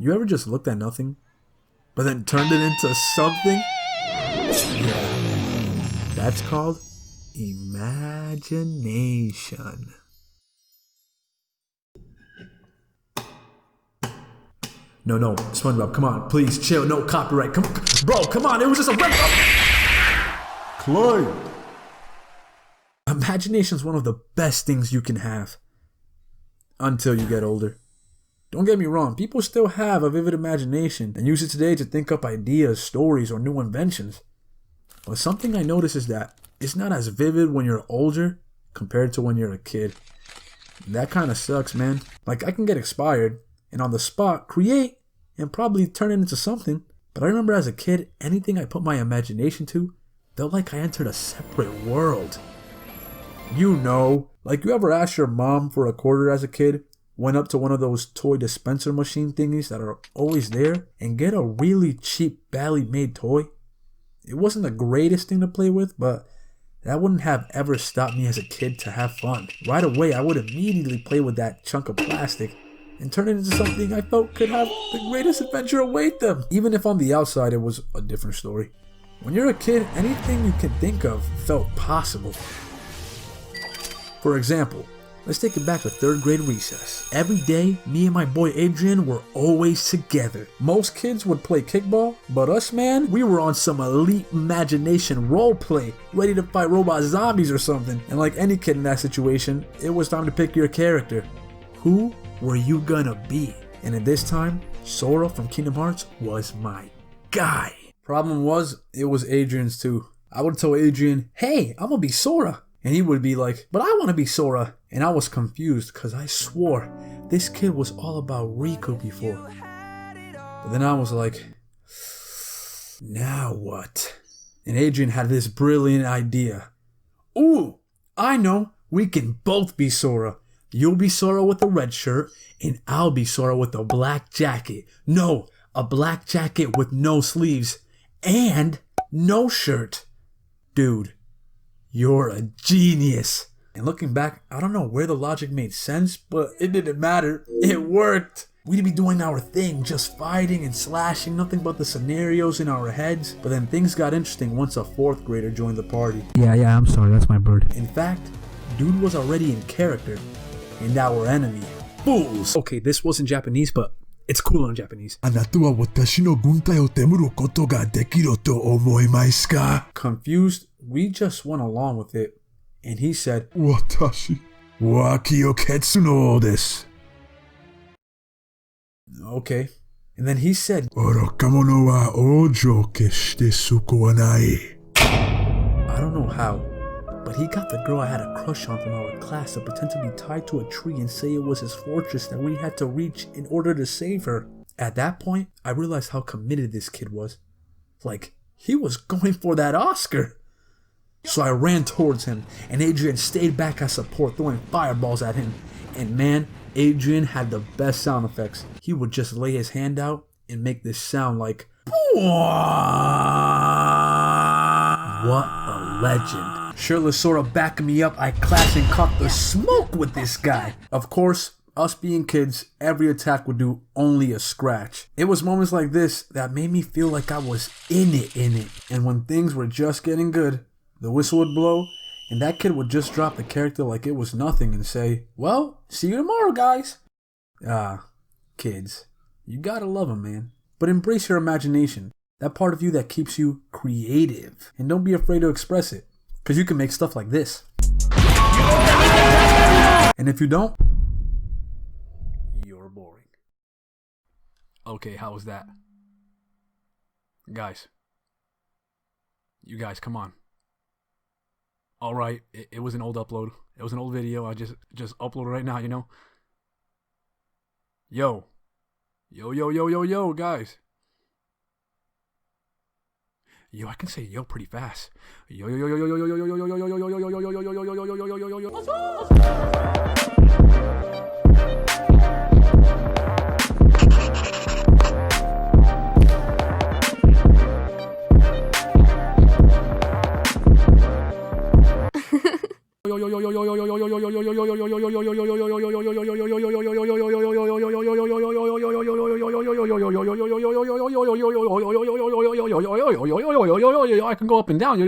You ever just looked at nothing, but then turned it into something? Yeah. That's called imagination. No, SpongeBob, come on, please chill, no copyright, come on, bro, come on, it was just a rip. Clyde. Imagination's one of the best things you can have until you get older. Don't get me wrong, people still have a vivid imagination and use it today to think up ideas, stories, or new inventions. But something I notice is that it's not as vivid when you're older compared to when you're a kid. That kind of sucks, man. Like, I can get inspired and on the spot create and probably turn it into something. But I remember as a kid, anything I put my imagination to felt like I entered a separate world. You know, like you ever asked your mom for a quarter as a kid, went up to one of those toy dispenser machine thingies that are always there, and get a really cheap, badly made toy? It wasn't the greatest thing to play with, but that wouldn't have ever stopped me as a kid to have fun. Right away, I would immediately play with that chunk of plastic and turn it into something I felt could have the greatest adventure await them. Even if on the outside it was a different story. When you're a kid, anything you can think of felt possible. For example, let's take it back to 3rd grade recess. Every day, me and my boy Adrian were always together. Most kids would play kickball, but us, man, we were on some elite imagination role play, ready to fight robot zombies or something. And like any kid in that situation, it was time to pick your character. Who were you gonna be? And at this time, Sora from Kingdom Hearts was my guy. Problem was, it was Adrian's too. I would tell Adrian, hey, I'm gonna be Sora. And he would be like, but I want to be Sora. And I was confused because I swore this kid was all about Riku before. But then I was like, now what? And Adrian had this brilliant idea. Ooh, I know. We can both be Sora. You'll be Sora with a red shirt and I'll be Sora with a black jacket. No, a black jacket with no sleeves and no shirt. Dude. You're a genius. And looking back, I don't know where the logic made sense, but it didn't matter. It worked. We'd be doing our thing, just fighting and slashing, nothing but the scenarios in our heads. But then things got interesting once a 4th grader joined the party. Yeah, I'm sorry, that's my bird. In fact, dude was already in character, and our enemy. Fools! Okay, this wasn't Japanese, but it's cool in Japanese. Confused, we just went along with it, and he said, Watashi wa Kyoketsu no desu. Okay, and then he said, I don't know how, but he got the girl I had a crush on from our class to pretend to be tied to a tree and say it was his fortress that we had to reach in order to save her. At that point, I realized how committed this kid was. Like, he was going for that Oscar. So I ran towards him, and Adrian stayed back as support, throwing fireballs at him. And man, Adrian had the best sound effects. He would just lay his hand out and make this sound like, what a legend. Shirtless Sora backing me up, I clashed and caught the smoke with this guy. Of course, us being kids, every attack would do only a scratch. It was moments like this that made me feel like I was in it. And when things were just getting good, the whistle would blow, and that kid would just drop the character like it was nothing and say, well, see you tomorrow, guys. Kids. You gotta love them, man. But embrace your imagination. That part of you that keeps you creative. And don't be afraid to express it. Because you can make stuff like this. And if you don't, you're boring. Okay, how was that? Guys. You guys, come on. Alright, it was an old upload. It was an old video. I just uploaded right now, you know? Yo, guys. Yo, I can say yo pretty fast. Yo. I can go up and down.